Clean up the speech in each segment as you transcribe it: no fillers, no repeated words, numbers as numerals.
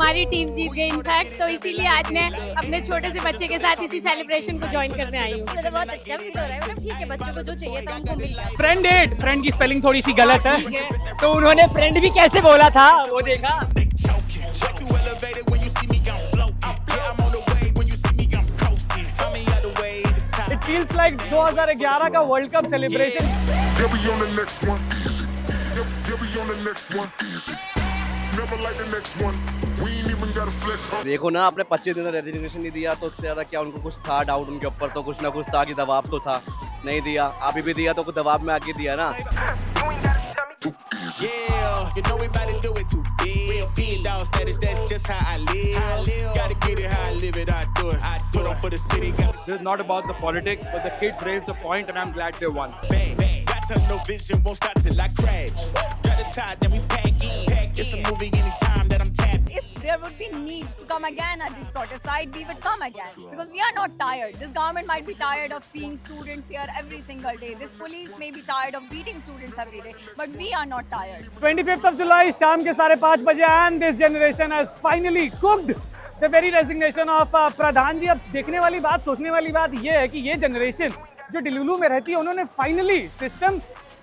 हमारी टीम जीत गई इनफैक्ट, तो इसीलिए आज मैं अपने छोटे से बच्चे के साथ इसी सेलिब्रेशन को ज्वाइन करने आई हूँ। मुझे बहुत अच्छा फील हो रहा है। मतलब ठीक है, बच्चों को जो चाहिए था उनको मिल गया। फ्रेंड की स्पेलिंग थोड़ी सी गलत है, तो उन्होंने फ्रेंड भी कैसे बोला था वो देखा। इट फील्स लाइक 2011 का world cup celebration. They'll be on the next one. Easy. They'll be on the next one. Easy. Never like the next one. We ain't even gotta flex. देखो ना, आपने 25 दिन रेजिग्नेशन नहीं दिया तो उससे ज्यादा क्या उनको कुछ था डाउट उनके ऊपर, तो कुछ ना कुछ था कि दबाव तो था। नहीं दिया, अभी भी दिया तो कुछ दबाव में आके दिया ना। Yeah, you know we about to do it too big. Big dog status, that's just how I live. Gotta get it how I live it, I do it. Put on for the city, got This is not about the politics, but the kids raised the point and I'm glad they won. bang, bang. Got tunnel vision, won't stop till I crash. Got the tie, then we pack in. It's a movie anytime that I'm tapped. If there would be need to come again at this protest side, we would come again because we are not tired. This government might be tired of seeing students here every single day. This police may be tired of beating students every day, but we are not tired. 25th of July शाम के 5:30 बजे and this generation has finally cooked the very resignation of प्रधान जी। अब देखने वाली बात, सोचने वाली बात ये है कि ये जनरेशन जो डिलुलू में रहती है, उन्होंने फाइनली सिस्टम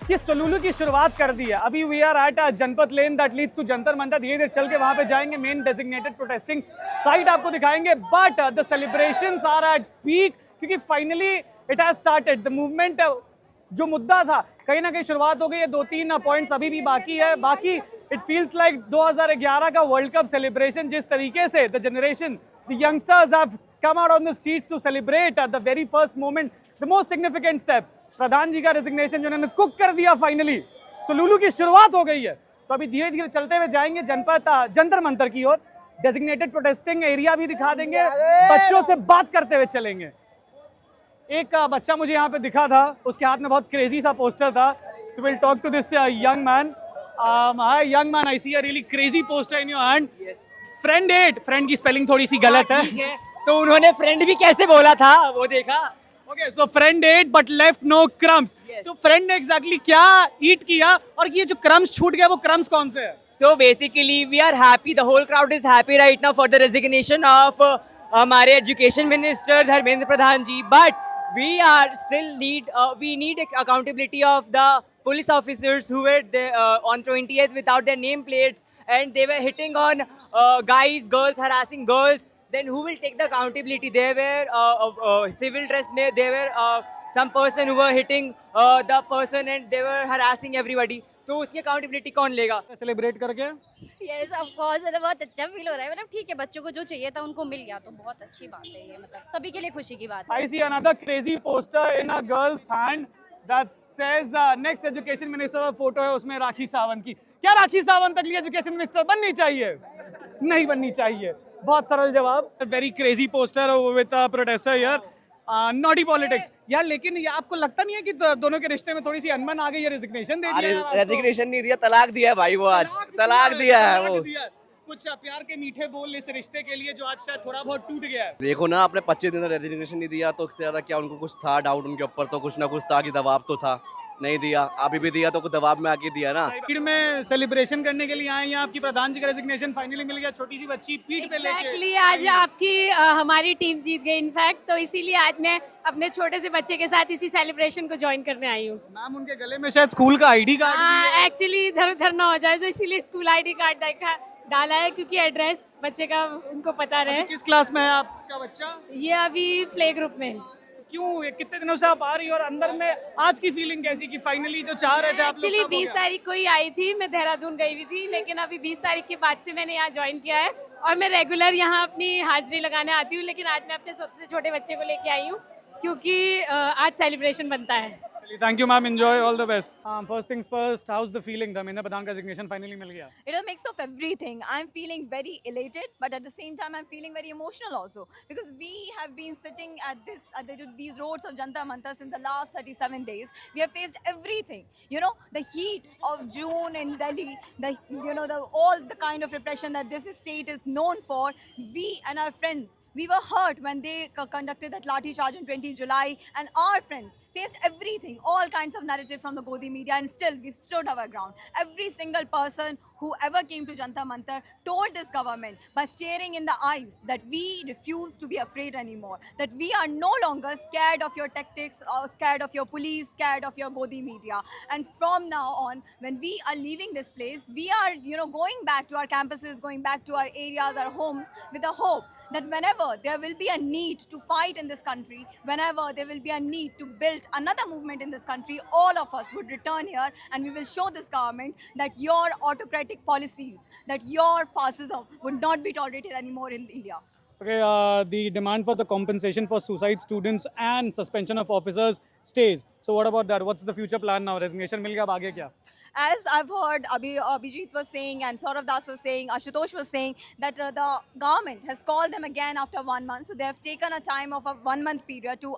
की सलूलू की शुरुआत कर दी है। अभी we are at Janpath lane that leads to Jantar Mantar. धीरे धीरे चल के वहां पे जाएंगे, मेन डेजिग्नेटेड प्रोटेस्टिंग साइट आपको दिखाएंगे, but the celebrations are at peak क्योंकि finally it has started the movement. जो मुद्दा था कहीं ना कहीं शुरुआत हो गई है, 2-3 पॉइंट्स अभी भी बाकी है। बाकी इट फील्स लाइक 2011 का वर्ल्ड कप सेलिब्रेशन, जिस तरीके से the generation, the youngsters have come out on the streets to celebrate at the very first moment, the most significant step, प्रधान जी का रेजिग्नेशन जो उन्होंने कुक कर दिया फाइनली। सलूलू की शुरुआत हो गई है, तो अभी धीरे धीरे चलते हुए जाएंगे जनपथ जंतर मंतर की ओर। डेजिग्नेटेड प्रोटेस्टिंग एरिया भी दिखा देंगे, बच्चों से बात करते हुए चलेंगे। एक बच्चा मुझे यहाँ पे दिखा था, उसके हाथ में बहुत क्रेजी सा पोस्टर था। So will talk to this young man. Hi young man, I see a really crazy poster in your hand. Friend की स्पेलिंग थोड़ी सी गलत है, तो उन्होंने फ्रेंड भी कैसे बोला था वो देखा। Okay, so friend ate but left no crumbs. तो फ्रेंड ने एग्जैक्टली क्या ईट किया और ये जो क्रम्स छूट गया वो क्रम्स कौन से है? So basically, we are happy. The whole crowd is happy right now for the resignation of हमारे education minister Dharmendra Pradhan ji. But we are still we need accountability of the police officers who were there, on 20th without their name plates, and they were hitting on guys, girls, harassing girls. Then who will take the accountability? There were civil dress में, there were some person who were hitting the person and they were harassing everybody. तो उसकी accountability कौन लेगा? Celebrate करके Yes, of course. मतलब बहुत अच्छा feel हो रहा है। मतलब ठीक है, बच्चों को जो चाहिए था उनको मिल गया, तो बहुत अच्छी बात है ये। मतलब सभी के लिए खुशी की बात है। I see another crazy poster in a girl's hand that says next education minister और फोटो है उसमें राखी सावंत की। क्या राखी सावंत अगली एजुकेशन मिनिस्टर बननी चाहिए? नहीं बननी चाहिए। बहुत सरल जवाब। Very crazy poster with protester here. Naughty politics यार, लेकिन ये आपको लगता नहीं है कि दोनों के रिश्ते में थोड़ी सी अनबन आ गई है? रेजिग्नेशन दे दिया है, रेजिग्नेशन नहीं दिया, तलाक दिया है भाई वो आज। तलाक दिया है वो। कुछ प्यार के मीठे बोल इस रिश्ते के लिए जो आज शायद थोड़ा बहुत टूट गया है। देखो ना, आपने 25 दिन रेजिग्नेशन नहीं दिया तो उससे ज्यादा क्या उनको कुछ था डाउट उनके ऊपर, तो कुछ ना कुछ था कि दबाव तो था। नहीं दिया, अभी भी दिया तो कुछ दबाव में आके दिया ना। भीड़ में सेलिब्रेशन करने के लिए आए हैं, आपकी प्रधान जी का रेजिग्नेशन फाइनली मिल गया। छोटी सी बच्ची पीठ पे लेके एक्चुअली आज आपकी हमारी टीम जीत गई इनफैक्ट, तो इसीलिए आज मैं अपने छोटे से बच्चे के साथ इसी सेलिब्रेशन को ज्वाइन करने आई हूँ। मैम उनके गले में शायद स्कूल का आईडी कार्ड भी है। एक्चुअली इधर उधर ना हो जाए, जो इसीलिए स्कूल आईडी कार्ड डाला है, क्योंकि एड्रेस बच्चे का उनको पता रहे। किस क्लास में है आपका बच्चा? ये अभी प्ले ग्रुप में। क्यों, ये कितने दिनों से आप आ रही हो और अंदर में आज की फीलिंग कैसी कि फाइनली जो चाह रहे थे आप लोग? एक्चुअली सब हो 20 गया? तारीख को ही आई थी, मैं देहरादून गई हुई थी, लेकिन अभी 20 तारीख के बाद से मैंने यहाँ ज्वाइन किया है और मैं रेगुलर यहाँ अपनी हाजिरी लगाने आती हूँ। लेकिन आज मैं अपने सबसे छोटे बच्चे को लेके आई हूँ क्योंकि आज सेलिब्रेशन बनता है। Thank you ma'am, enjoy, all the best. First things first, how is the feeling? Dharmendra Pradhan का रेजिग्नेशन फाइनली मिल गया। It is a mix of everything. I'm feeling very elated, but at the same time, I'm feeling very emotional also because we have been sitting at these roads of Jantar Mantar since the last 37 days. We have faced everything. You know, the heat of June in Delhi, all the kind of repression that this state is known for. We and our friends, we were hurt when they conducted that lathi charge on 20 July, and our friends faced everything. everything, all kinds of narrative from the Godi media, and still we stood our ground. Every single person who ever came to Jantar Mantar told this government by staring in the eyes that we refuse to be afraid anymore, that we are no longer scared of your tactics or scared of your police, scared of your Godi media. And from now on, when we are leaving this place, we are, going back to our campuses, going back to our areas, our homes, with a hope that whenever there will be a need to fight in this country, whenever there will be a need to build another movement in this country, all of us would return here and we will show this government that your autocratic policies, that your fascism would not be tolerated anymore in India. Okay, the demand for the compensation for suicide students and suspension of officers stays. So what about that? What's the future plan now? Resignation मिल गया, अब आगे क्या? As I've heard, Abhijit was saying and Saurav Das was saying, Ashutosh was saying that the government has called them again after 1 month. So they have taken a time of a 1 month period to,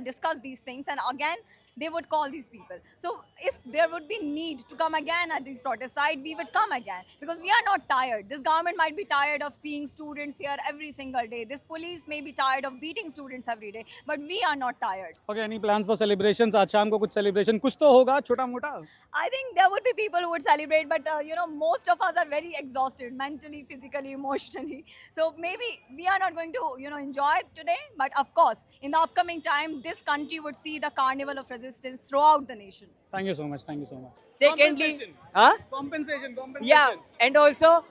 discuss these things. And again, they would call these people. So if there would be need to come again at this protest side, we would come again. Because we are not tired. This government might be tired of seeing students here every single day. This police may be tired of beating students every day. But we are not tired. Okay, any plans for celebrations? आज शाम को कुछ celebration कुछ तो होगा छोटा मोटा. I think there would be people who would celebrate, but most of us are very exhausted mentally, physically, emotionally. So maybe we are not going to, enjoy it today. But of course, in the upcoming time, this country would see the carnival of resistance throughout the nation. Thank you so much. Thank you so much. Secondly, Compensation. huh? Compensation. Yeah, and also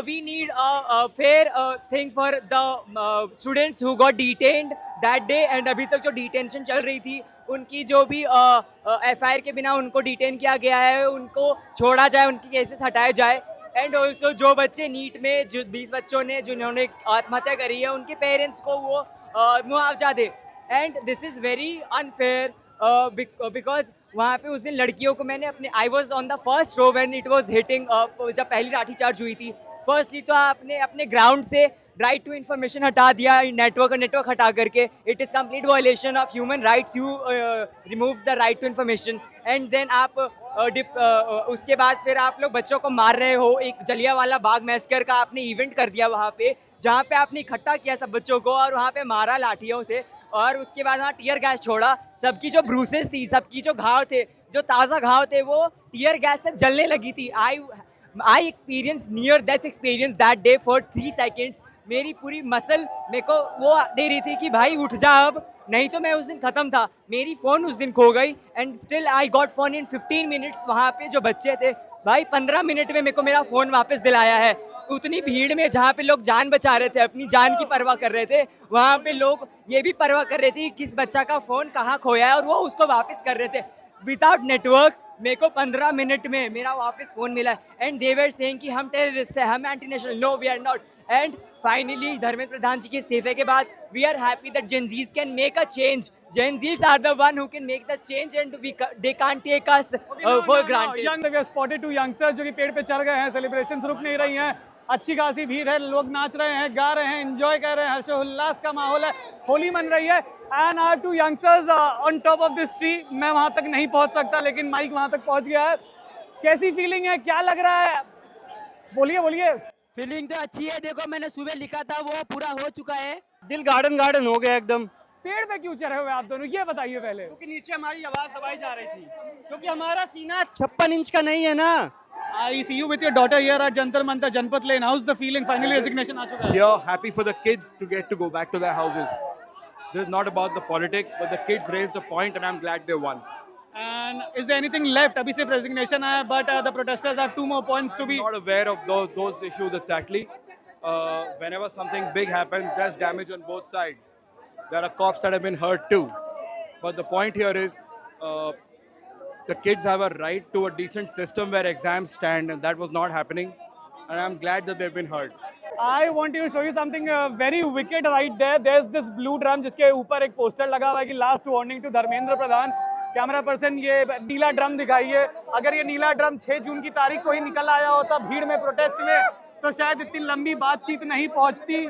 we need a fair thing for the students who got detained that day, and अभी तक जो detention चल रही थी उनकी जो भी FIR के बिना उनको detain किया गया है उनको छोड़ा जाए, उनकी केसेस हटाए जाए. एंड ऑल्सो जो बच्चे नीट में जो 20 बच्चों ने जिन्होंने आत्महत्या करी है उनके पेरेंट्स को वो मुआवजा दे. And this is very unfair because वहाँ पे उस दिन लड़कियों को मैंने अपने I was on the first row when it was hitting, जब पहली लाठी चार्ज हुई थी. फर्स्टली तो आपने अपने ग्राउंड से राइट टू इन्फॉर्मेशन हटा दिया, नेटवर्क हटा करके. It is complete violation of human rights. You remove the right to information and then आप उसके बाद फिर आप लोग बच्चों को मार रहे हो. एक जलियांवाला बाग मैसकर का आपने इवेंट कर दिया वहाँ पे, जहाँ पे आपने इकट्ठा किया सब बच्चों को और वहाँ पे मारा लाठियों से, और उसके बाद वहाँ टीयर गैस छोड़ा. सबकी जो ब्रूसेस थी, सबकी जो घाव थे, जो ताज़ा घाव थे, वो टीयर गैस से जलने लगी थी. I experience near death experience that day for 3 seconds. मेरी पूरी मसल मेरे को वो दे रही थी कि भाई उठ जा अब, नहीं तो मैं उस दिन ख़त्म था. मेरी फ़ोन उस दिन खो गई and still I got phone in 15 minutes. वहाँ पे जो बच्चे थे भाई 15 मिनट में मेरे को मेरा फ़ोन वापस दिलाया है. उतनी भीड़ में जहाँ पे लोग जान बचा रहे थे, अपनी जान की परवाह कर रहे थे, वहाँ पे लोग ये भी परवाह कर रहे थे कि किस बच्चा का फ़ोन कहाँ खोया है और वो उसको वापस कर रहे थे. विदाउट नेटवर्क मेरे को 15 मिनट में मेरा वापस फ़ोन मिला. एंड दे वर सेइंग कि हम टेररिस्ट हैं, हम anti national. No, we are not. And finally Dharmendra Pradhan ji के इस्तीफे के बाद we are happy that Gen Zs can make a change. Gen Zs are the one who can make the change and they can't take us for granted. Young, we have spotted 2 youngsters जो कि पेड़ पे चढ़ गए हैं. Celebrations रुक नहीं रही हैं. अच्छी खासी भीड़ है, लोग नाच रहे हैं, गा रहे हैं, एंजॉय कर रहे हैं, हर्षोल्लास का माहौल है, होली मन रही है. And are 2 youngsters on top of this tree. मैं वहाँ तक नहीं पहुँच सकता लेकिन माइक वहाँ तक पहुँच गया है. कैसी फीलिंग है, क्या लग रहा है? बोलिए बोलिए. फीलिंग तो अच्छी है. देखो मैंने सुबह लिखा था वो पूरा हो चुका है. दिल गार्डन हो गया एकदम. पेड़ पे क्यों चढ़े हुए आप दोनों, ये बताइए पहले. क्योंकि नीचे हमारी आवाज़ दबाई जा रही थी, क्योंकि हमारा सीना 56 इंच का नहीं है ना. I see you with your daughter here at Jantar Mantar, Janpat Lane. How's the feeling? Finally resignation आ चुका है. Here, happy for the kids to get to go back to their houses. This is not about the politics, but the kids raised a point and I'm glad they won. And is there anything left? अभी सिर्फ resignation है, but the protesters have 2 more points to be. I'm not aware of those issues exactly. Whenever something big happens, there's damage on both sides. There are cops that have been hurt too. But the point here is, the kids have a right to a decent system where exams stand, and that was not happening. And I'm glad that they've been heard. I want to show you something very wicked right there. There's this blue drum जिसके ऊपर एक poster लगा हुआ है कि last warning to Dharmendra Pradhan. Camera person ये नीला drum दिखाइए. अगर ये नीला ड्रम 6 जून की तारीख को ही निकल आया होता भीड़ में, प्रोटेस्ट में, तो शायद इतनी लंबी बातचीत नहीं पहुंचती.